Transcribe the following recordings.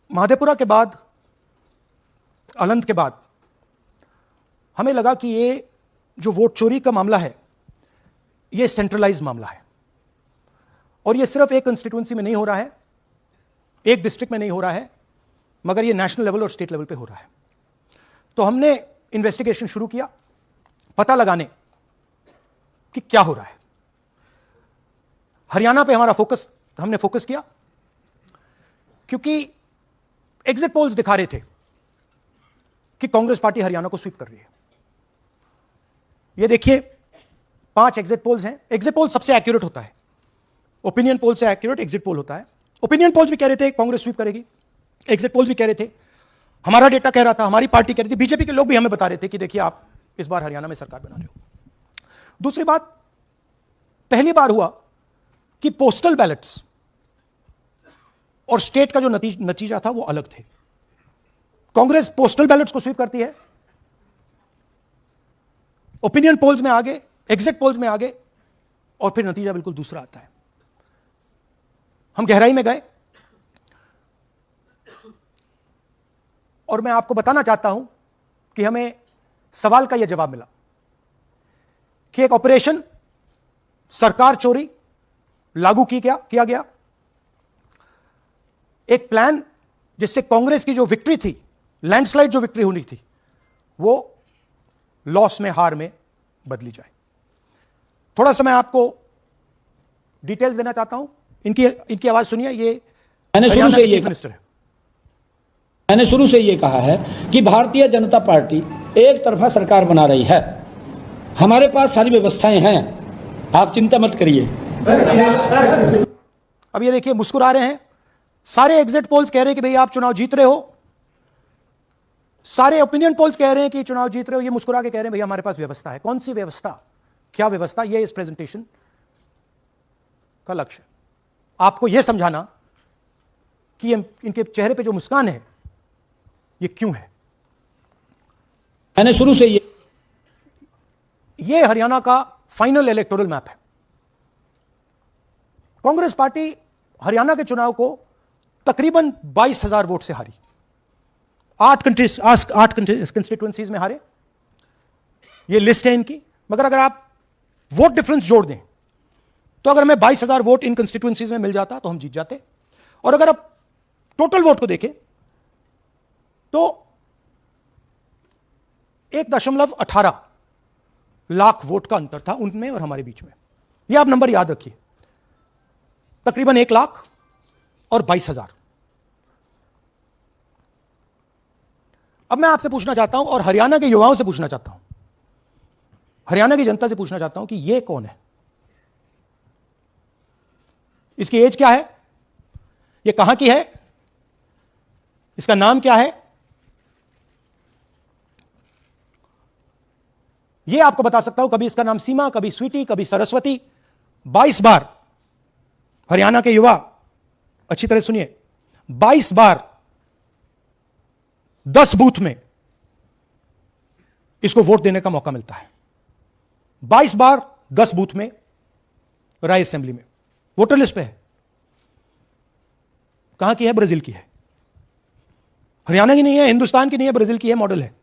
महादेवपुरा के बाद, अलंत के बाद हमें लगा कि ये जो वोट चोरी का मामला है ये सेंट्रलाइज मामला है और ये सिर्फ एक कंस्टिट्यूएंसी में नहीं हो रहा है, एक डिस्ट्रिक्ट में नहीं हो रहा है, मगर ये नेशनल लेवल और स्टेट लेवल पे हो रहा है। तो हमने इन्वेस्टिगेशन शुरू किया पता लगाने कि क्या हो रहा है। हरियाणा पे हमने फोकस किया क्योंकि एग्जिट पोल्स दिखा रहे थे कि कांग्रेस पार्टी हरियाणा को स्वीप कर रही है। ये देखिए 5 एग्जिट पोल्स हैं। एग्जिट पोल सबसे एक्यूरेट होता है, ओपिनियन पोल से एक्यूरेट एग्जिट पोल होता है। ओपिनियन पोल्स भी कह रहे थे कांग्रेस स्वीप करेगी, एग्जिट पोल्स भी कह रहे थे, हमारा डेटा कह रहा था, हमारी पार्टी कह रही थी, बीजेपी के लोग भी हमें बता रहे थे कि देखिए आप इस बार हरियाणा में सरकार बना रहे हो। दूसरी बात, पहली बार हुआ कि पोस्टल बैलेट्स और स्टेट का जो नतीजा था वो अलग थे। कांग्रेस पोस्टल बैलेट्स को स्वीप करती है, ओपिनियन पोल्स में आगे, एग्जिट पोल्स में आगे, और फिर नतीजा बिल्कुल दूसरा आता है। हम गहराई में गए और मैं आपको बताना चाहता हूं कि हमें सवाल का यह जवाब मिला कि एक ऑपरेशन सरकार चोरी लागू किया गया, एक प्लान जिससे कांग्रेस की जो विक्ट्री थी, लैंडस्लाइड जो विक्ट्री होनी थी, वो लॉस में, हार में बदली जाए। थोड़ा सा मैं आपको डिटेल्स देना चाहता हूं। इनकी आवाज सुनिए। ये हरियाणा के चीफ मिनिस्टर है। मैंने शुरू से ये कहा है कि भारतीय जनता पार्टी एक तरफा सरकार बना रही है। हमारे पास सारी व्यवस्थाएं हैं, आप चिंता मत करिए। अब ये देखिए मुस्कुरा रहे हैं। सारे एग्जिट पोल्स कह रहे हैं कि भाई आप चुनाव जीत रहे हो, सारे ओपिनियन पोल्स कह रहे हैं कि चुनाव जीत रहे हो। ये मुस्कुरा के कह रहे हैं भैया हमारे पास व्यवस्था है। कौन सी व्यवस्था, क्या व्यवस्था? ये इस प्रेजेंटेशन का लक्ष्य है, आपको यह समझाना कि इनके चेहरे पे जो मुस्कान है ये क्यों है। मैंने शुरू से ये हरियाणा का फाइनल इलेक्टोरल मैप है। कांग्रेस पार्टी हरियाणा के चुनाव को तकरीबन 22,000 वोट से हारी। 8 कंस्टिट्यूएंसीज में हारे। ये लिस्ट है इनकी। मगर अगर आप वोट डिफरेंस जोड़ दें तो अगर हमें 22,000 वोट इन कंस्टिट्यूएंसीज में मिल जाता तो हम जीत जाते। और अगर आप टोटल वोट को देखें तो 1.18 लाख वोट का अंतर था उनमें और हमारे बीच में। यह आप नंबर याद रखिए, तकरीबन 1 लाख और 22,000। अब मैं आपसे पूछना चाहता हूं और हरियाणा के युवाओं से पूछना चाहता हूं, हरियाणा की जनता से पूछना चाहता हूं कि यह कौन है, इसकी एज क्या है, यह कहां की है, इसका नाम क्या है। यह आपको बता सकता हूं। कभी इसका नाम सीमा, कभी स्वीटी, कभी सरस्वती। 22 बार हरियाणा के युवा, अच्छी तरह सुनिए, 22 बार 10 बूथ में इसको वोट देने का मौका मिलता है। 22 बार 10 बूथ में राय असेंबली में वोटर लिस्ट पे है। कहां की है? ब्राजील की है। हरियाणा की नहीं है, हिंदुस्तान की नहीं है, ब्राजील की है, मॉडल है।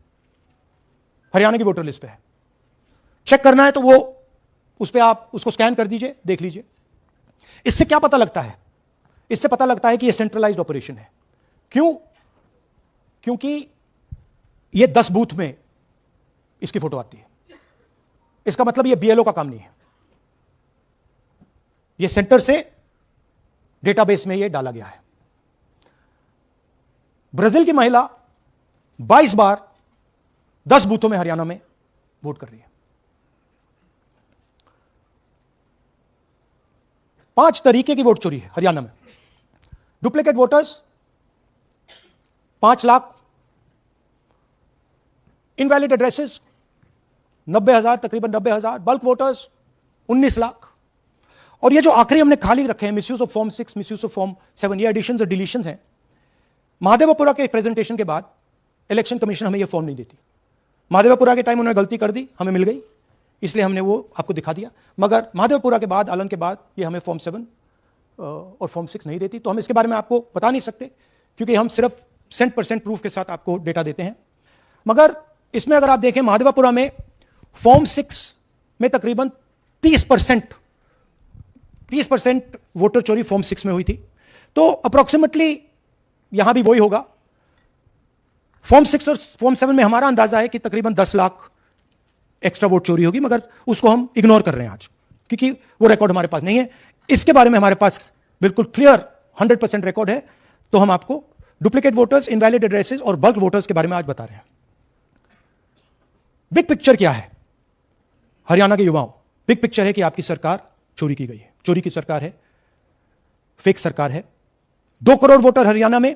हरियाणा की वोटर लिस्ट पे है। चेक करना है तो वो उस पे आप उसको स्कैन कर दीजिए, देख लीजिए। इससे क्या पता लगता है? इससे पता लगता है कि ये सेंट्रलाइज्ड ऑपरेशन है। क्यों? क्योंकि ये 10 बूथ में इसकी फोटो आती है। इसका मतलब ये बीएलओ का काम नहीं है, ये सेंटर से डेटाबेस में ये डाला गया है। ब्राजील की महिला 22 बार 10 बूथों में हरियाणा में वोट कर रही है। 5 तरीके की वोट चोरी है हरियाणा में। Duplicate voters 5 lakh, invalid addresses 90,000, तकरीबन 90,000, बल्क वोटर्स 19 लाख। और ये जो आखिरी हमने खाली रखे हैं, misuse of form 6, misuse of form 7, ये एडिशंस और डिलीशंस हैं। महादेवपुरा के प्रेजेंटेशन के बाद इलेक्शन कमीशन हमें ये फॉर्म नहीं देती। महादेवपुरा के टाइम उन्होंने गलती कर दी, हमें मिल गई, इसलिए हमने वो आपको दिखा दिया। मगर महादेवपुरा के बाद, आलन के बाद ये हमें फॉर्म 7 और फॉर्म 6 नहीं देती। तो हम इसके बारे में आपको बता नहीं सकते क्योंकि हम सिर्फ % प्रूफ के साथ आपको डेटा देते हैं। मगर इसमें अगर आप देखें, महादेवापुरा में फॉर्म 6 में तकरीबन 30% वोटर चोरी फॉर्म 6 में हुई थी। तो अप्रोक्सीमेटली यहां भी वही होगा। फॉर्म 6 और फॉर्म 7 में हमारा अंदाजा है कि तकरीबन 10 लाख एक्स्ट्रा वोट चोरी होगी, मगर उसको हम इग्नोर कर रहे हैं आज, क्योंकि वो रिकॉर्ड हमारे पास नहीं है। इसके बारे में हमारे पास बिल्कुल क्लियर 100% रिकॉर्ड है। तो हम आपको डुप्लीकेट वोटर्स, इनवैलिड एड्रेसेस और बल्क वोटर्स के बारे में आज बता रहे हैं। बिग पिक्चर क्या है हरियाणा के युवाओं? बिग पिक्चर है कि आपकी सरकार चोरी की गई है, चोरी की सरकार है, फेक सरकार है। 2 करोड़ वोटर हरियाणा में,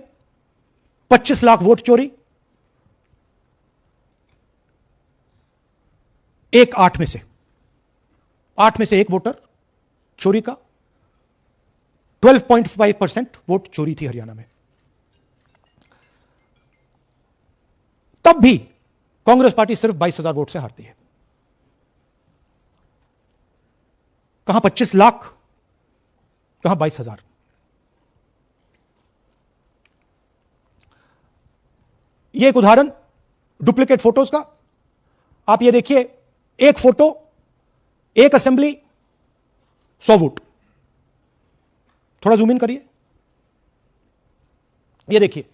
25 लाख वोट चोरी, 8 में से 1 वोटर चोरी का। 12.5% वोट चोरी थी हरियाणा में। तब भी कांग्रेस पार्टी सिर्फ 22,000 वोट से हारती है। कहां 25 लाख, कहां 22,000। यह एक उदाहरण डुप्लीकेट फोटोज का। आप ये देखिए, एक फोटो, एक असेंबली, 100 वोट। थोड़ा जूम इन करिए, ये देखिए,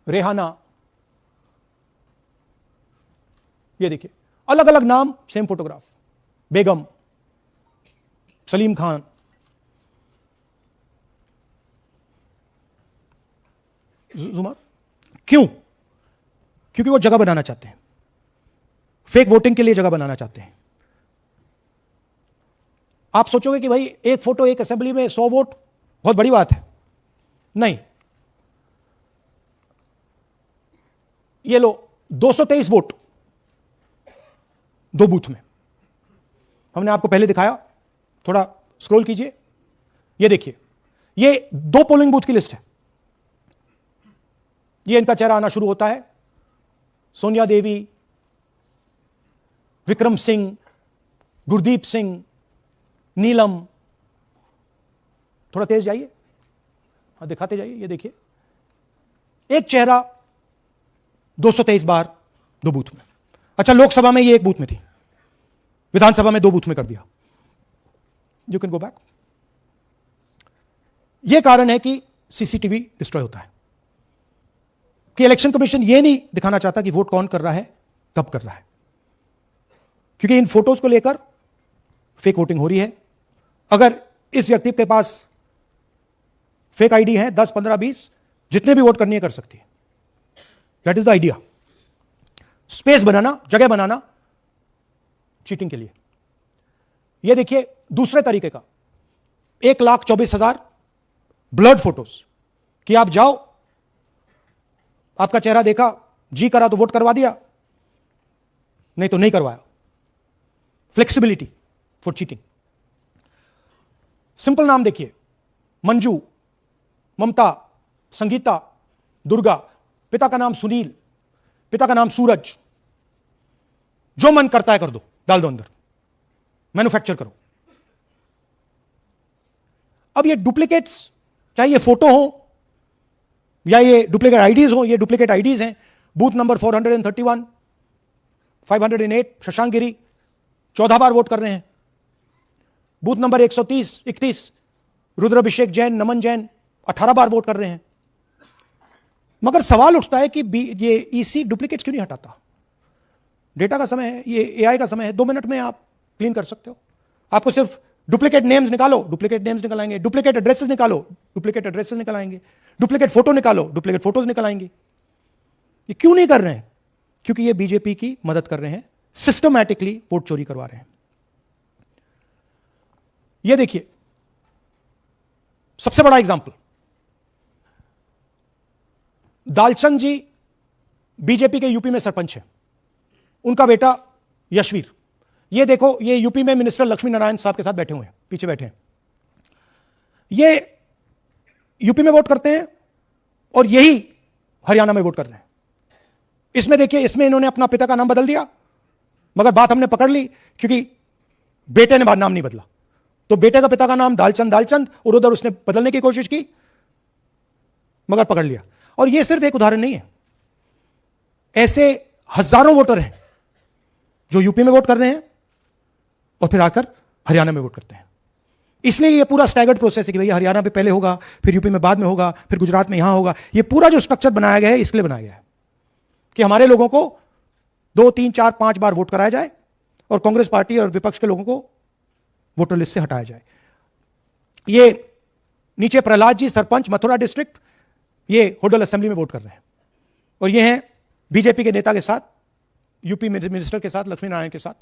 रेहाना, ये देखिए, अलग अलग नाम, सेम फोटोग्राफ। बेगम, सलीम खान। जूमर। क्यों? क्योंकि वो जगह बनाना चाहते हैं, फेक वोटिंग के लिए जगह बनाना चाहते हैं। आप सोचोगे कि भाई एक फोटो, एक असेंबली में 100 वोट बहुत बड़ी बात है। नहीं, ये लो 223 वोट 2 बूथ में। हमने आपको पहले दिखाया, थोड़ा स्क्रॉल कीजिए, ये देखिए, ये 2 पोलिंग बूथ की लिस्ट है। ये इनका चेहरा आना शुरू होता है। सोनिया देवी, विक्रम सिंह, गुरदीप सिंह, नीलम। थोड़ा तेज जाइए, हाँ दिखाते जाइए, ये देखिए, एक चेहरा 223 बार 2 बूथ में। अच्छा, लोकसभा में ये 1 बूथ में थी, विधानसभा में 2 बूथ में कर दिया। You can go back. यह कारण है कि सीसीटीवी डिस्ट्रॉय होता है, कि इलेक्शन कमीशन यह नहीं दिखाना चाहता कि वोट कौन कर रहा है, कब कर रहा है, क्योंकि इन फोटोज को लेकर फेक वोटिंग हो रही है। अगर इस व्यक्ति के पास फेक आईडी है 10, 15, 20, जितने भी वोट करनी है कर सकती है। That is the idea, space बनाना, जगह बनाना चीटिंग के लिए। यह देखिए दूसरे तरीके का, 1,24,000 ब्लड फोटोज, कि आप जाओ, आपका चेहरा देखा, जी करा तो वोट करवा दिया, नहीं तो नहीं करवाया। Flexibility for cheating. सिंपल नाम देखिए, मंजू, ममता, संगीता, दुर्गा, पिता का नाम सुनील, पिता का नाम सूरज। जो मन करता है कर दो, डाल दो अंदर, मैन्युफैक्चर करो। अब ये डुप्लीकेट्स, चाहे ये फोटो हो या ये डुप्लीकेट आईडीज हो, ये डुप्लीकेट आईडीज हैं। बूथ नंबर 431, 508 शशांक गिरी 14 बार वोट कर रहे हैं। बूथ नंबर 130, 31 रुद्राभिषेक जैन, नमन जैन 18 बार वोट कर रहे हैं। मगर सवाल उठता है कि ये ईसी डुप्लीकेट्स क्यों नहीं हटाता? डेटा का समय है, ये एआई का समय है, 2 मिनट में आप क्लीन कर सकते हो। आपको सिर्फ डुप्लीकेट नेम्स निकालो, डुप्लीकेट नेम्स निकल आएंगे, डुप्लीकेट एड्रेसेस निकालो, डुप्लीकेट एड्रेसेस निकल आएंगे, डुप्लीकेट फोटो निकालो, डुप्लीकेट फोटोज निकल आएंगे। ये क्यों नहीं कर रहे हैं? क्योंकि ये बीजेपी की मदद कर रहे हैं, सिस्टमैटिकली वोट चोरी करवा रहे हैं। ये देखिए, सबसे बड़ा एग्जांपल, दालचंद जी बीजेपी के यूपी में सरपंच है, उनका बेटा यशवीर। ये देखो, ये यूपी में मिनिस्टर लक्ष्मी नारायण साहब के साथ बैठे हुए हैं, पीछे बैठे हैं। ये यूपी में वोट करते हैं और यही हरियाणा में वोट कर रहे हैं। इसमें देखिए, इसमें इन्होंने अपना पिता का नाम बदल दिया, मगर बात हमने पकड़ ली, क्योंकि बेटे ने नाम नहीं बदला। तो बेटे का पिता का नाम दालचंद और उधर उसने बदलने की कोशिश की, मगर पकड़ लिया। और यह सिर्फ एक उदाहरण नहीं है, ऐसे हजारों वोटर हैं जो यूपी में वोट कर रहे हैं और फिर आकर हरियाणा में वोट करते हैं। इसलिए यह पूरा स्टैगर्ड प्रोसेस है कि भैया हरियाणा में पहले होगा, फिर यूपी में बाद में होगा, फिर गुजरात में यहां होगा। यह पूरा जो स्ट्रक्चर बनाया गया है इसलिए बनाया गया है कि हमारे लोगों को 2, 3, 4, 5 बार वोट कराया जाए और कांग्रेस पार्टी और विपक्ष के लोगों को वोटर लिस्ट से हटाया जाए। ये नीचे प्रहलाद जी सरपंच मथुरा डिस्ट्रिक्ट, ये होडल असेंबली में वोट कर रहे हैं और ये हैं बीजेपी के नेता के साथ, यूपी मिनिस्टर के साथ, लक्ष्मी नारायण के साथ।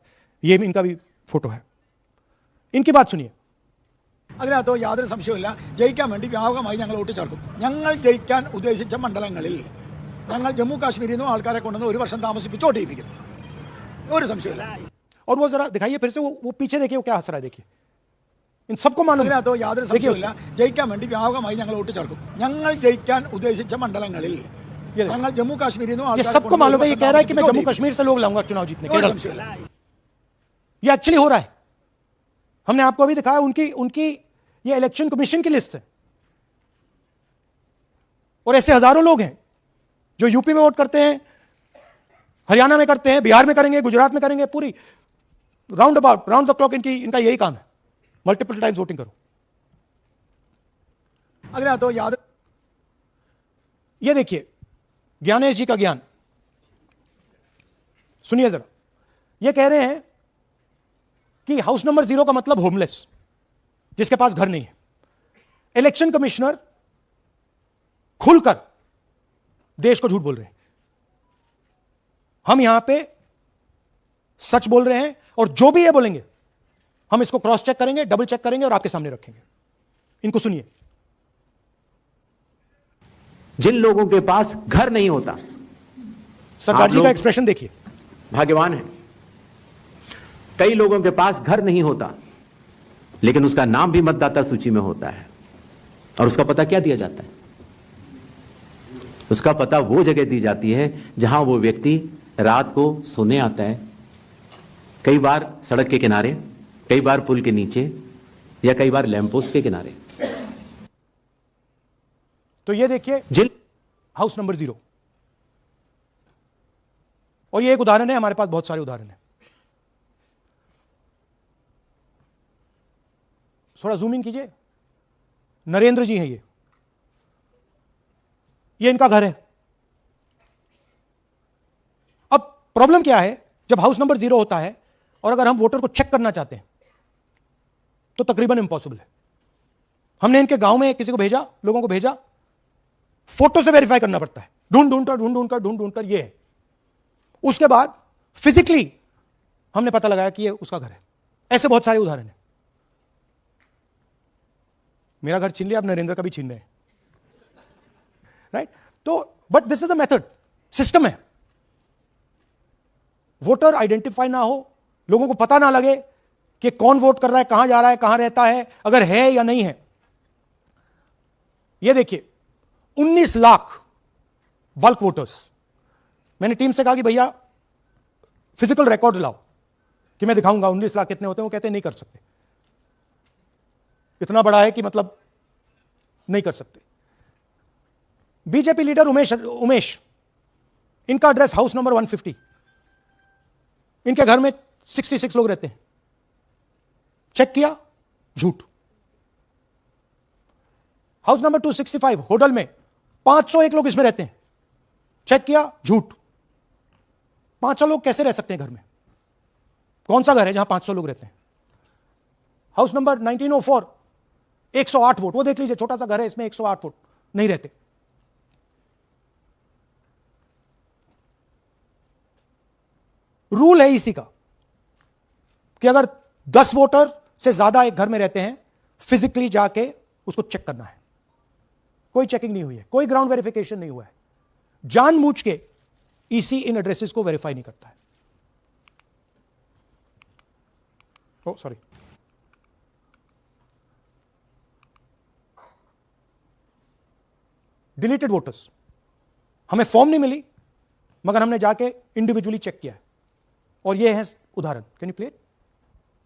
ये इनका भी फोटो है। इनकी बात सुनिए। അതിനകത്ത് യാതൊരു സംശയവുമില്ല, ജയിക്കാൻ വേണ്ടി വ്യാപകമായി ഞങ്ങൾ വോട്ട് ചേർക്കും. ഞങ്ങൾ ജയിക്കാൻ ഉദ്ദേശിച്ച മണ്ഡലങ്ങളിൽ ഞങ്ങൾ ജമ്മു കാശ്മീരിൽ നിന്നും ആൾക്കാരെ കൊണ്ടുവന്ന് ഒരു വർഷം താമസിപ്പിച്ച് വോട്ട് ചെയ്യിപ്പിക്കും. ഒരു സംശയമില്ല. और वो जरा दिखाइए फिर से, वो पीछे देखिए, वो क्या हंस रहा है, देखिए। इन सबको मालूम है। അതിനകത്ത് യാതൊരു സംശയവുമില്ല, ജയിക്കാൻ വേണ്ടി വ്യാപകമായി ഞങ്ങൾ വോട്ട് ചേർക്കും. ഞങ്ങൾ ജയിക്കാൻ ഉദ്ദേശിച്ച മണ്ഡലങ്ങളിൽ ഞങ്ങൾ ജമ്മു കാശ്മീരിൽ നിന്നും ये सबको मालूम है। ये कह रहा है कि मैं जम्मू कश्मीर से लोग लाऊंगा चुनाव जीतने के लिए। ये एक्चुअली हो रहा है। हमने आपको अभी दिखाया उनकी ये इलेक्शन कमीशन की लिस्ट है और ऐसे हजारों लोग हैं जो यूपी में वोट करते हैं, हरियाणा में करते हैं, बिहार में करेंगे, गुजरात में करेंगे, पूरी राउंड द क्लॉक इनका यही काम है, मल्टीपल टाइम्स वोटिंग करो। അതിനകത്ത് യാതൊരു ये देखिए ज्ञानेश जी का ज्ञान सुनिए जरा। ये कह रहे हैं कि हाउस नंबर 0 का मतलब होमलेस, जिसके पास घर नहीं है। इलेक्शन कमिश्नर खुलकर देश को झूठ बोल रहे हैं। हम यहां पे सच बोल रहे हैं और जो भी ये बोलेंगे हम इसको क्रॉस चेक करेंगे, डबल चेक करेंगे और आपके सामने रखेंगे। इनको सुनिए। जिन लोगों के पास घर नहीं होता, सरकार आप जी का लोग एक्सप्रेशन देखिए। भाग्यवान है। कई लोगों के पास घर नहीं होता लेकिन उसका नाम भी मतदाता सूची में होता है। और उसका पता क्या दिया जाता है? उसका पता वो जगह दी जाती है जहां वो व्यक्ति रात को सोने आता है, कई बार सड़क के किनारे, कई बार पुल के नीचे या कई बार लैंप पोस्ट के किनारे। तो ये देखिए जिन हाउस नंबर 0, और ये एक उदाहरण है, हमारे पास बहुत सारे उदाहरण हैं। थोड़ा जूम इन कीजिए। नरेंद्र जी हैं ये इनका घर है। अब प्रॉब्लम क्या है, जब हाउस नंबर 0 होता है और अगर हम वोटर को चेक करना चाहते हैं तो तकरीबन इंपॉसिबल है। हमने इनके गांव में किसी को भेजा, लोगों को भेजा, फोटो से वेरीफाई करना पड़ता है, ढूंढ कर ये है। उसके बाद फिजिकली हमने पता लगाया कि ये उसका घर है। ऐसे बहुत सारे उदाहरण हैं। मेरा घर छीन लिया, अब नरेंद्र का भी छीन रहे हैं, राइट? तो but this is the method, system है। वोटर आइडेंटिफाई ना हो, लोगों को पता ना लगे कि कौन वोट कर रहा है, कहां जा रहा है, कहां रहता है, अगर है या नहीं है। यह देखिए 19 लाख बल्क वोटर्स। मैंने टीम से कहा कि भैया फिजिकल रिकॉर्ड लाओ कि मैं दिखाऊंगा 19 लाख कितने होते हैं। वो कहते हैं नहीं कर सकते, इतना बड़ा है कि मतलब नहीं कर सकते। बीजेपी लीडर उमेश, इनका एड्रेस हाउस नंबर 150। इनके घर में 66 लोग रहते हैं। चेक किया, झूठ। हाउस नंबर 265 होडल में 501 लोग इसमें रहते हैं। चेक किया, झूठ। 500 लोग कैसे रह सकते हैं घर में? कौन सा घर है जहां 500 लोग रहते हैं? हाउस नंबर 1904 108 वोट, वो देख लीजिए, छोटा सा घर है, इसमें 108 वोट नहीं रहते। रूल है इसी का कि अगर 10 वोटर से ज्यादा एक घर में रहते हैं, फिजिकली जाके उसको चेक करना है। कोई चेकिंग नहीं हुई है, कोई ग्राउंड वेरिफिकेशन नहीं हुआ है। जानबूझ के ईसी इन एड्रेसेस को वेरीफाई नहीं करता है। ओ सॉरी, डिलीटेड वोटर्स। हमें फॉर्म नहीं मिली मगर हमने जाके इंडिविजुअली चेक किया है और ये है उदाहरण। Can you play it?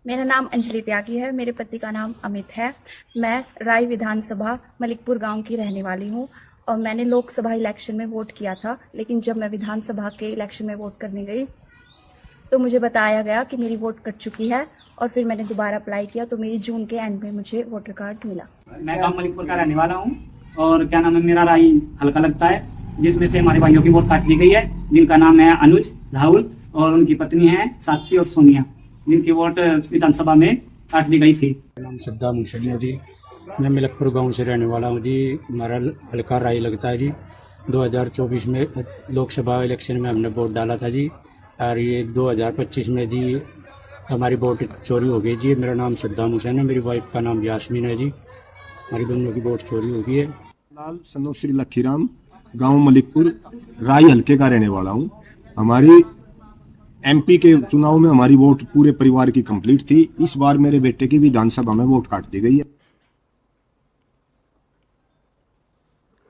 मेरा नाम अंजलि त्यागी है। मेरे पति का नाम अमित है। मैं राय विधानसभा मलिकपुर गांव की रहने वाली हूं और मैंने लोकसभा इलेक्शन में वोट किया था, लेकिन जब मैं विधानसभा के इलेक्शन में वोट करने गई तो मुझे बताया गया कि मेरी वोट कट चुकी है और फिर मैंने दोबारा अप्लाई किया तो मेरी जून के एंड में मुझे वोटर कार्ड मिला। मैं गांव मलिकपुर का रहने वाला हूं और क्या नाम है, मेरा राय हल्का लगता है, जिसमें से हमारे भाइयों की वोट काट दी गई है, जिनका नाम है अनुज, राहुल और उनकी पत्नी है साक्षी और सोनिया, जिनकी वोट विधानसभा में काट दी गई थी। नाम सद्दाम हुसैन है जी। मैं मलिकपुर गांव से रहने वाला हूं जी। हमारा हल्का राय लगता है जी। 2024 में लोकसभा इलेक्शन में हमने वोट डाला था जी, और ये 2025 में जी हमारी वोट चोरी हो गई जी। मेरा नाम सद्दाम हुसैन है, मेरी वाइफ का नाम यास्मीन है जी। हमारी दोनों की वोट चोरी हो गई है। लाल सनो श्री लखीराम, गांव मलिकपुर, राय हल्के का रहने वाला हूं। हमारी एमपी के चुनाव में हमारी वोट पूरे परिवार की कंप्लीट थी। इस बार मेरे बेटे की विधानसभा में वोट काट दी गई है।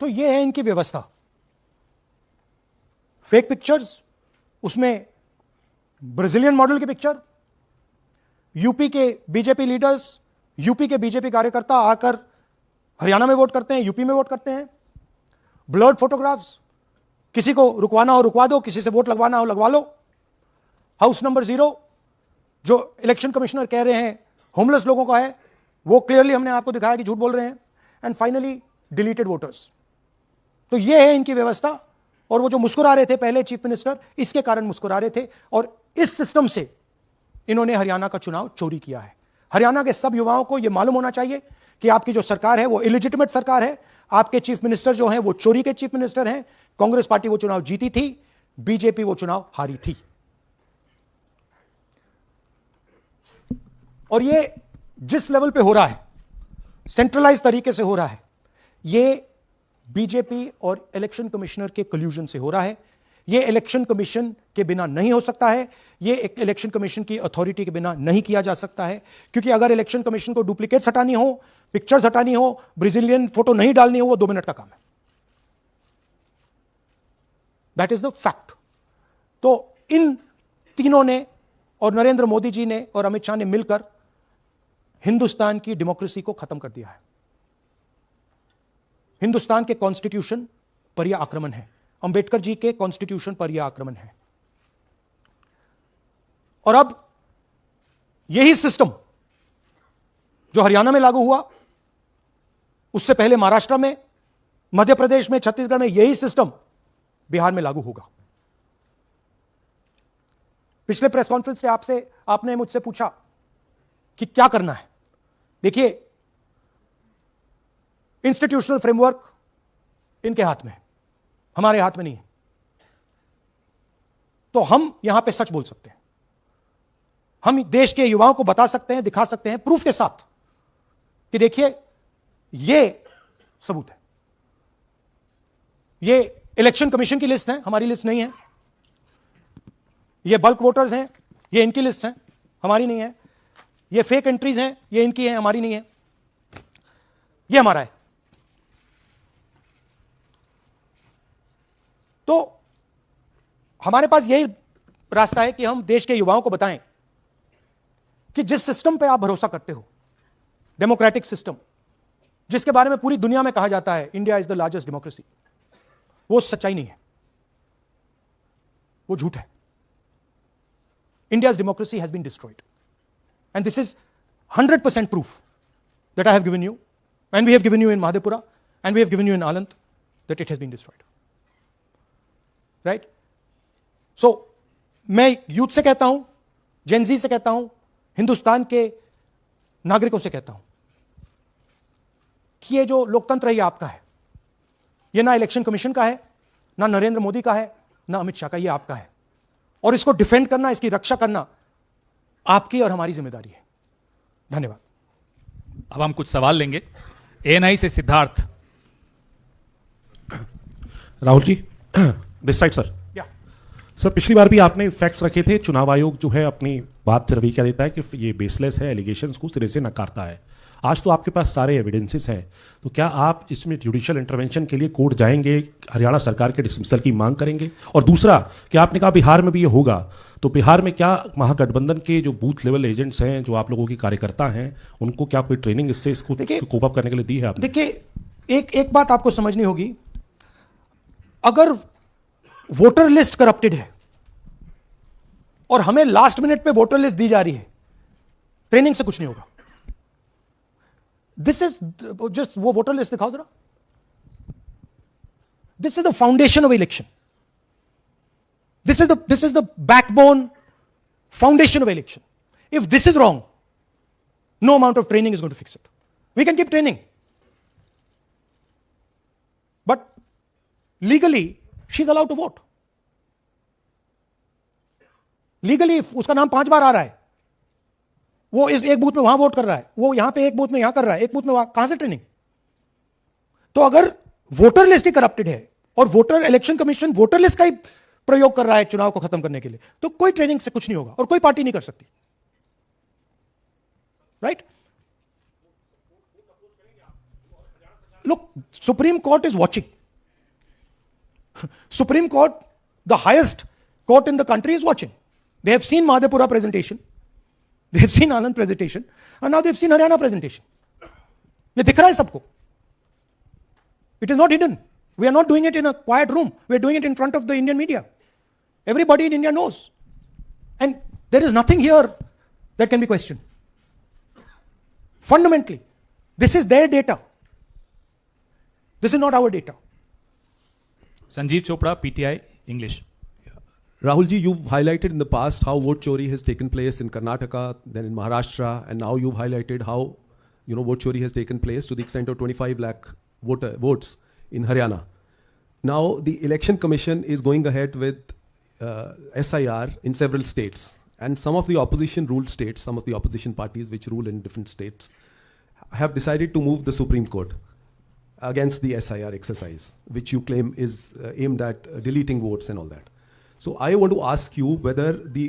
तो ये है इनकी व्यवस्था। फेक पिक्चर्स, उसमें ब्राजीलियन मॉडल की पिक्चर, यूपी के बीजेपी लीडर्स, यूपी के बीजेपी कार्यकर्ता आकर हरियाणा में वोट करते हैं, यूपी में वोट करते हैं, ब्लर्ड फोटोग्राफ्स, किसी को रुकवाना हो रुकवा दो, किसी से वोट लगवाना हो लगवा लो। हाउस नंबर 0 जो इलेक्शन कमिश्नर कह रहे हैं होमलेस लोगों का है, वो क्लियरली हमने आपको दिखाया कि झूठ बोल रहे हैं। And finally deleted voters. तो ये है इनकी व्यवस्था। और वो जो मुस्कुरा रहे थे पहले चीफ मिनिस्टर, इसके कारण मुस्कुरा रहे थे और इस सिस्टम से इन्होंने हरियाणा का चुनाव चोरी किया है। हरियाणा के सब युवाओं को यह मालूम होना चाहिए कि आपकी जो सरकार है वो इलिजिटिमेट सरकार है। आपके चीफ मिनिस्टर जो हैं वो चोरी के चीफ मिनिस्टर हैं। कांग्रेस पार्टी वो चुनाव जीती थी, बीजेपी वो चुनाव हारी थी। और ये जिस लेवल पे हो रहा है, सेंट्रलाइज तरीके से हो रहा है, ये बीजेपी और इलेक्शन कमिश्नर के कल्यूजन से हो रहा है। ये इलेक्शन कमीशन के बिना नहीं हो सकता है। ये एक इलेक्शन कमीशन की अथॉरिटी के बिना नहीं किया जा सकता है, क्योंकि अगर इलेक्शन कमीशन को डुप्लीकेट्स हटानी हो, पिक्चर्स हटानी हो, ब्राजीलियन फोटो नहीं डालनी हो, वो 2 मिनट का काम है। That is the fact. तो इन तीनों ने और नरेंद्र मोदी जी ने और अमित शाह ने मिलकर हिंदुस्तान की डेमोक्रेसी को खत्म कर दिया है। हिंदुस्तान के कॉन्स्टिट्यूशन पर यह आक्रमण है, अंबेडकर जी के कॉन्स्टिट्यूशन पर यह आक्रमण है। और अब यही सिस्टम जो हरियाणा में लागू हुआ, उससे पहले महाराष्ट्र में, मध्य प्रदेश में, छत्तीसगढ़ में, यही सिस्टम बिहार में लागू होगा। पिछले प्रेस कॉन्फ्रेंस से आपने मुझसे पूछा कि क्या करना है। देखिए, इंस्टीट्यूशनल फ्रेमवर्क इनके हाथ में है, हमारे हाथ में नहीं है। तो हम यहां पे सच बोल सकते हैं, हम देश के युवाओं को बता सकते हैं, दिखा सकते हैं प्रूफ के साथ कि देखिए ये सबूत है। ये इलेक्शन कमीशन की लिस्ट है, हमारी लिस्ट नहीं है। ये बल्क वोटर्स हैं, ये इनकी लिस्ट है, हमारी नहीं है। ये फेक एंट्रीज हैं, ये इनकी है, हमारी नहीं है। ये हमारा है। तो हमारे पास यही रास्ता है कि हम देश के युवाओं को बताएं कि जिस सिस्टम पे आप भरोसा करते हो, डेमोक्रेटिक सिस्टम, जिसके बारे में पूरी दुनिया में कहा जाता है India is the largest democracy, वो सच्चाई नहीं है, वो झूठ है। India's democracy has been destroyed. And this is 100% proof that I have given you, and we have given you in Madhepura, and we have given you in Aland, that it has been destroyed. Right? So, मैं youth से कहता हूं, Gen Z से कहता हूं, हिंदुस्तान के नागरिकों से कहता हूं कि ये जो लोकतंत्र है ये आपका है। ये ना इलेक्शन कमीशन का है, ना नरेंद्र मोदी का है, ना अमित शाह का, ये आपका है। और इसको डिफेंड करना, इसकी रक्षा करना आपकी और हमारी जिम्मेदारी है। धन्यवाद। अब हम कुछ सवाल लेंगे। एएनआई से Siddharth. Rahul ji, this side sir. या सर, पिछली बार भी आपने फैक्ट्स रखे थे। चुनाव आयोग जो है अपनी बात से रवैया देता है कि ये बेसलेस है, एलिगेशंस को सिरे से नकारता है। आज तो आपके पास सारे एविडेंसेस हैं, तो क्या आप इसमें जुडिशियल इंटरवेंशन के लिए कोर्ट जाएंगे, हरियाणा सरकार के डिसमिसल की मांग करेंगे? और दूसरा, क्या आपने कहा बिहार में भी ये होगा, तो बिहार में क्या महागठबंधन के जो बूथ लेवल एजेंट्स हैं, जो आप लोगों के कार्यकर्ता हैं, उनको क्या कोई ट्रेनिंग इससे इसको कोप अप करने के लिए दी है आपने? देखिए, एक बात आपको समझनी होगी, अगर वोटर लिस्ट करप्टेड है और हमें लास्ट मिनट पे वोटर लिस्ट दी जा रही है, ट्रेनिंग से कुछ नहीं होगा। दिस इज जस्ट, वो वोटर लिस्ट दिखाओ जरा। This is the foundation of election, this is the backbone foundation of election. If this is wrong, no amount of training is going to fix it. We can keep training, but legally she is allowed to vote. Legally उसका नाम 5 बार आ रहा है, वो इस एक booth में वहां vote कर रहा है, वो यहां पे एक बूथ में यहां कर रहा है, एक बूथ में वहां, कहां से ट्रेनिंग? तो अगर वोटर लिस्ट ही करप्टेड है और voter election commission voter list का ही प्रयोग कर रहा है चुनाव को खत्म करने के लिए, तो कोई ट्रेनिंग से कुछ नहीं होगा और कोई पार्टी नहीं कर सकती, right? Look, supreme court is watching. Supreme Court, the highest court in the country, is watching. They have seen Madhepura presentation, they have seen Anand presentation, and now they have seen Haryana presentation. ये दिख रहा है सबको. It is not hidden. We are not doing it in a quiet room. We are doing it in front of the Indian media. Everybody in India knows. And there is nothing here that can be questioned. Fundamentally, this is their data. This is not our data. Sanjeev Chopra, PTI, English. Rahul ji, you've highlighted in the past how vote chori has taken place in Karnataka, then in Maharashtra, and now you've highlighted how, vote chori has taken place to the extent of 25 lakh votes in Haryana. Now, the Election Commission is going ahead with SIR in several states, and some of the opposition ruled states, some of the opposition parties which rule in different states, have decided to move the Supreme Court against the SIR exercise, which you claim is aimed at deleting votes and all that. So I want to ask you whether the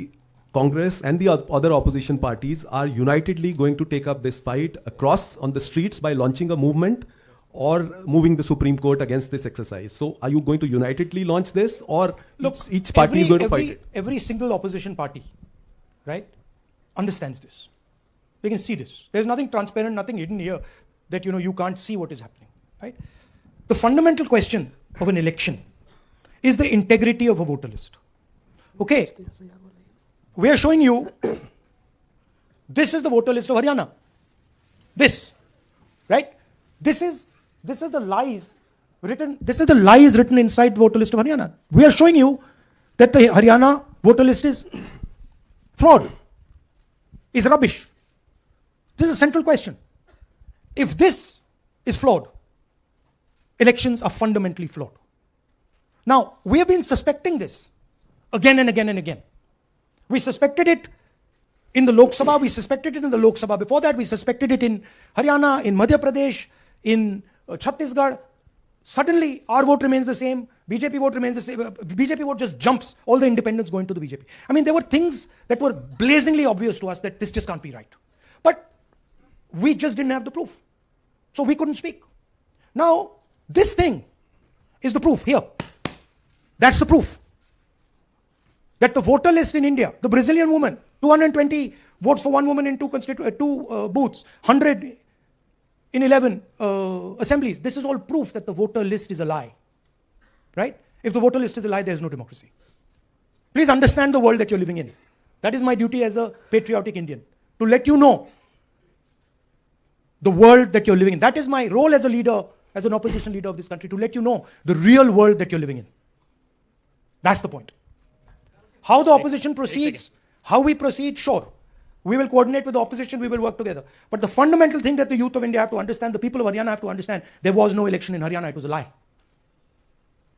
Congress and the other opposition parties are unitedly going to take up this fight across on the streets by launching a movement or moving the Supreme Court against this exercise. So are you going to unitedly launch this, or each party is going to fight it? Every single opposition party, right, understands this. We can see this. There's nothing transparent, nothing hidden here that you can't see what is happening. Right? The fundamental question of an election is the integrity of a voter list. Okay, we are showing you, this is the voter list of Haryana. This, right? This is the lies written. This is the lies written inside the voter list of Haryana. We are showing you that the Haryana voter list is flawed, is rubbish. This is a central question. If this is flawed, elections are fundamentally flawed. Now, we have been suspecting this again and again and again. We suspected it in the Lok Sabha, we suspected it in the Lok Sabha. Before that, we suspected it in Haryana, in Madhya Pradesh, in Chhattisgarh. Suddenly, our vote remains the same, BJP vote remains the same, BJP vote just jumps, all the independents go into the BJP. I mean, there were things that were blazingly obvious to us that this just can't be right. But we just didn't have the proof. So we couldn't speak. Now, this thing is the proof here. That's the proof. That the voter list in India, the Brazilian woman, 220 votes for one woman in two booths, 100 in 11 assemblies. This is all proof that the voter list is a lie. Right? If the voter list is a lie, there is no democracy. Please understand the world that you're living in. That is my duty as a patriotic Indian, to let you know the world that you're living in. That is my role as a leader, as an opposition leader of this country, to let you know the real world that you're living in. That's the point. How the opposition proceeds, how we proceed, sure. We will coordinate with the opposition, we will work together. But the fundamental thing that the youth of India have to understand, the people of Haryana have to understand, there was no election in Haryana, it was a lie.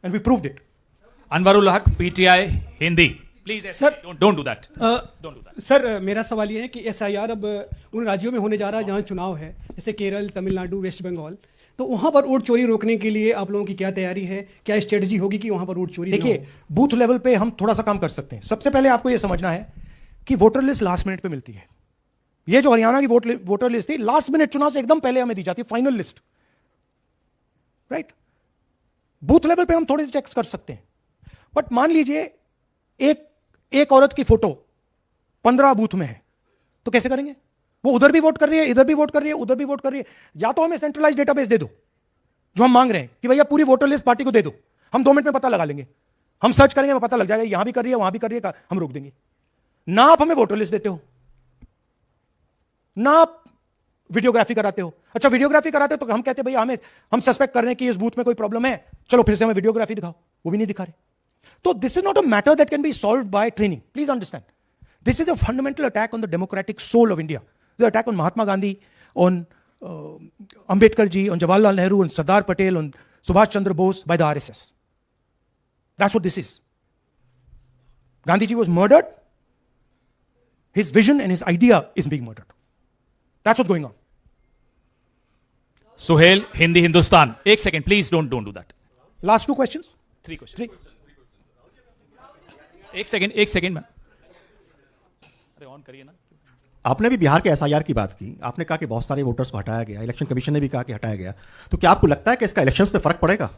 And we proved it. Anwarul Haq, PTI, Hindi. Please, Sir, don't do that. Don't do that. Sir मेरा सवाल ये है कि SIR अब उन राज्यों में होने जा रहा है जहाँ चुनाव है, जैसे केरल, तमिलनाडु, वेस्ट बंगाल, तो वहाँ पर वोट चोरी रोकने के लिए आप लोगों की क्या तैयारी है, क्या स्ट्रेटजी होगी कि वहाँ पर वोट चोरी? देखिए, बूथ लेवल पे हम थोड़ा सा काम कर सकते हैं. सबसे पहले आपको ये समझना है कि वोटर लिस्ट लास्ट मिनट पे मिलती है. ये जो हरियाणा की वोटर लिस्ट थी, लास्ट मिनट चुनाव से एकदम पहले हमें दी जाती है, final list, right? Booth level पे हम थोड़े से चेक्स कर सकते हैं, बट मान लीजिए एक औरत की फोटो 15 बूथ में है, तो कैसे करेंगे? वो उधर भी वोट कर रही है, इधर भी वोट कर रही है, उधर भी वोट कर रही है। या तो हमें सेंट्रलाइज डेटाबेस दे दो, जो हम मांग रहे हैं कि भैया पूरी वोटर लिस्ट पार्टी को दे दो, हम 2 मिनट में पता लगा लेंगे, हम सर्च करेंगे, हमें पता लग जाएगा यहां भी कर रही है, वहां भी कर रही है, हम रोक देंगे। ना आप हमें वोटर लिस्ट देते हो, ना आप वीडियोग्राफी कराते हो। अच्छा, वीडियोग्राफी कराते हो तो हम कहते हैं भैया हम सस्पेक्ट कर रहे हैं कि इस बूथ में कोई प्रॉब्लम है, चलो फिर से हमें वीडियोग्राफी दिखाओ, वो भी नहीं दिखा रहे। तो this is not a matter that can be solve by training, please understand. This is a fundamental attack on the democratic soul of India. This is an attack on Mahatma Gandhi, on Ambedkar ji, on Jawaharlal Nehru, on Sardar Patel, on Subhash Chandra Bose by the RSS. That's what this is. Gandhi ji was murdered. His vision and his idea is being murdered. That's what's going on. Suhail, Hindi Hindustan. एक second, please don't do that. Last 2 questions. 3 questions. 3. एक second ma'am, अरे on करिए ना। आपने भी बिहार के SIR की बात की, आपने कहा कि बहुत सारे वोटर्स को हटाया गया, इलेक्शन कमीशन ने भी कहा कि हटाया गया, तो क्या आपको लगता है कि इसका इलेक्शंस पे फर्क पड़ेगा?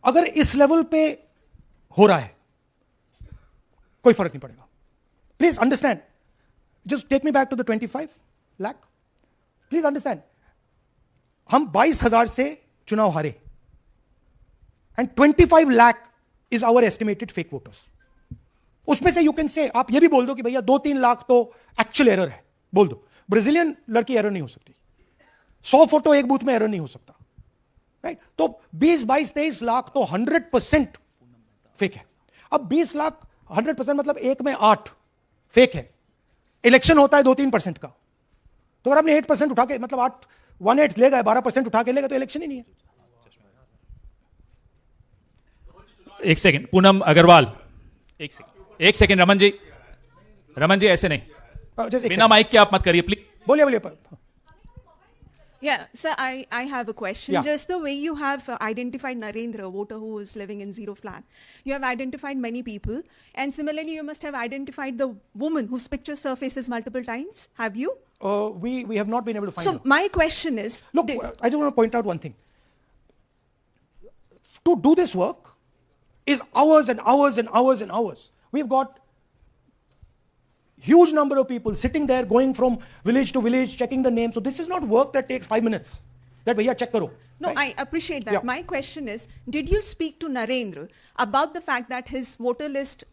अगर इस लेवल पे हो रहा है, कोई फर्क नहीं पड़ेगा। Please understand, just take me back to the 25 lakh. Please understand, हम 22,000 से चुनाव हारे, and 25 lakh is our estimated fake voters. उसमें से यू कैन से, आप ये भी बोल दो कि भैया 2-3 लाख तो एक्चुअल एरर है, बोल दो। ब्राजीलियन लड़की एरर नहीं हो सकती, 100 फोटो एक बूथ में एरर नहीं हो सकता, राइट? तो 20-22-23 लाख तो 100% फेक है। अब 20 लाख 100% मतलब 1 में 8 फेक है। इलेक्शन होता है 2-3% का, तो अगर आपने 8% उठा के, मतलब 1/8 ले गए, 12% उठा के ले गए, तो इलेक्शन ही नहीं है। एक सेकंड, पूनम अग्रवाल, एक सेकंड रमन जी ऐसे नहीं, बिना माइक के आप मत करिए प्लीज। बोलिए। Yeah, sir, I have a question. Yeah. Just the way you have identified Narendra, a voter who is living in zero flat, you have identified many people, and similarly, you must have identified the woman whose picture surfaces multiple times. Have you? We have not been able to find So her. my question is, Look, I just want to point out one thing. To do this work is hours and hours and hours and hours. We've got huge number of people sitting there, going from village to village, checking the names. So this is not work that takes 5 minutes. That bhaiya check karo. no, Right? I appreciate that. Yeah. My question is, did you speak to Narendra about the fact that his voter list,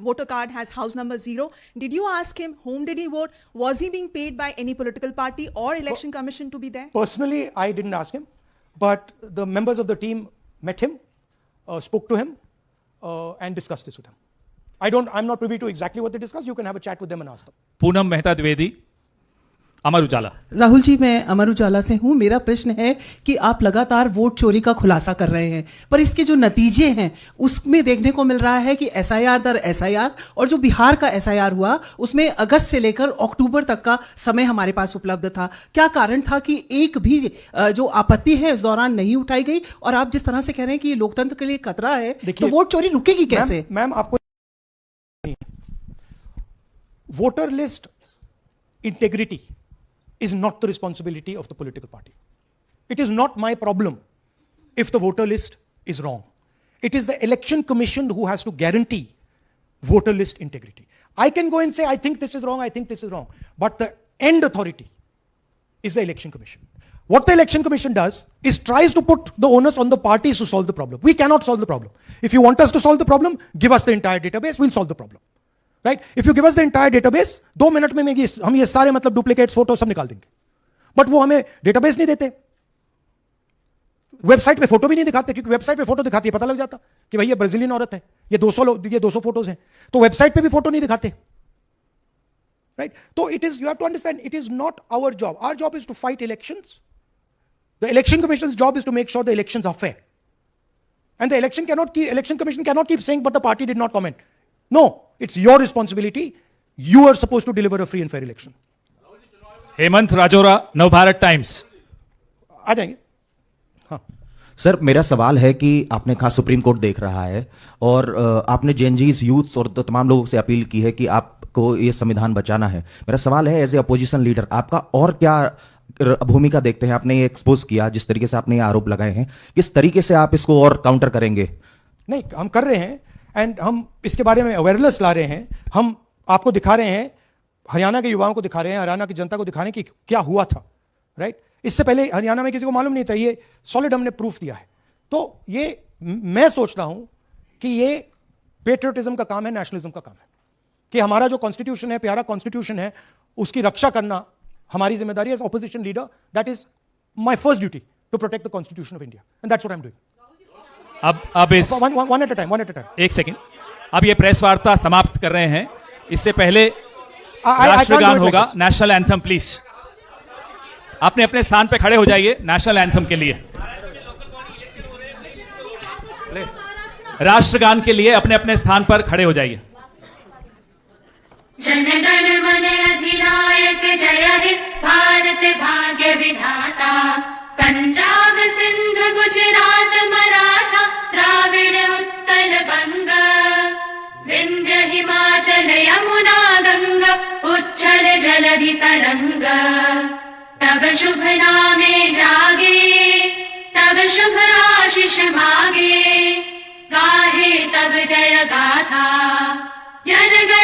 voter card has house number 0? Did you ask him whom did he vote? Was he being paid by any political party or election commission to be there? Personally, I didn't ask him, but the members of the team met him, spoke to him, and discussed this with him. I'm not privy to exactly what they discussed. You can have a chat with them and ask them. Poonam Mehta Dwivedi, Amar Ujala. Rahul ji, मैं अमर उजाला से हूं। मेरा प्रश्न है कि आप लगातार vote चोरी का खुलासा कर रहे हैं, पर इसके जो नतीजे हैं उसमें देखने को मिल रहा है कि एसआईआर दर एसआईआर, और जो बिहार का एसआईआर हुआ उसमें अगस्त से लेकर अक्टूबर तक का समय हमारे पास उपलब्ध था। क्या कारण था कि एक भी जो आपत्ति है इस दौरान नहीं उठाई गई? और आप जिस तरह से कह रहे हैं कि ये लोकतंत्र के लिए खतरा है, तो वोट चोरी रुकेगी कैसे? मैम, आपको voter list integrity is not the responsibility of the political party. It is not my problem if the voter list is wrong. It is the election commission who has to guarantee voter list integrity. I can go and say, I think this is wrong, I think this is wrong. But the end authority is the election commission. What the election commission does is tries to put the onus on the parties to solve the problem. We cannot solve the problem. If you want us to solve the problem, give us the entire database, we'll solve the problem. Right? If you give us the entire database, 2 minute में हम ये सारे मतलब duplicates photo सब निकाल देंगे। But वो हमें डेटाबेस नहीं देते, वेबसाइट पे फोटो भी नहीं दिखाते, क्योंकि वेबसाइट पे फोटो दिखाती है पता लग जाता कि भाई ये ब्राजीलियन औरत है, ये 200 फोटोज हैं, तो वेबसाइट पे भी फोटो नहीं दिखाते। राइट? तो it is, you have to understand, it is not our job. Our job is to fight elections. The election commission's job is to make sure the elections are fair. And the election commission cannot keep saying, but the party did not comment. No, it's your responsibility. You are supposed to deliver a free and fair election. Hemant Rajora, Navbharat Times. आ जाएंगे. हाँ. Sir मेरा सवाल है कि आपने कहा supreme court देख रहा है और आपने जेएनजीज यूथ्स और तमाम लोगों से अपील की है कि आपको ये संविधान बचाना है। मेरा सवाल है एज ए अपोजिशन लीडर आपका और क्या भूमिका देखते हैं? आपने ये एक्सपोज किया, जिस तरीके से आपने ये आरोप लगाए हैं, किस तरीके से आप इसको और काउंटर करेंगे? नहीं, हम कर रहे हैं एंड हम इसके बारे में अवेयरनेस ला रहे हैं। हम आपको दिखा रहे हैं, हरियाणा के युवाओं को दिखा रहे हैं, हरियाणा की जनता को दिखा रहे हैं कि क्या हुआ था, राइट? इससे पहले हरियाणा में किसी को मालूम नहीं था, ये सॉलिड हमने प्रूफ दिया है। तो ये मैं सोचता हूं कि ये पेट्रियटिज्म का काम है, नेशनलिज्म का काम है, कि हमारा जो कॉन्स्टिट्यूशन है, प्यारा कॉन्स्टिट्यूशन है, उसकी रक्षा करना हमारी जिम्मेदारी as opposition leader. That is my first duty to protect the constitution of India and that's what I am doing. अब इस वन एट अ टाइम। एक सेकंड, अब ये प्रेस वार्ता समाप्त कर रहे हैं। इससे पहले राष्ट्रगान होगा, नेशनल एंथम प्लीज। अपने अपने स्थान पे खड़े हो जाइए नेशनल एंथम के लिए। राष्ट्रगान के लिए अपने अपने स्थान पर खड़े हो जाइए। जनगण मन अधिनायक जय हे भारत भाग्य विधाता, पंजाब सिंध गुजरात मराठा द्राविड़ उत्कल बंग, विंध्य हिमाचल यमुना गंगा उच्छल जलधि तरंग, तब शुभ नामे जागे, तब शुभ आशीष मागे, गाहे तब जय गाथा, जनगण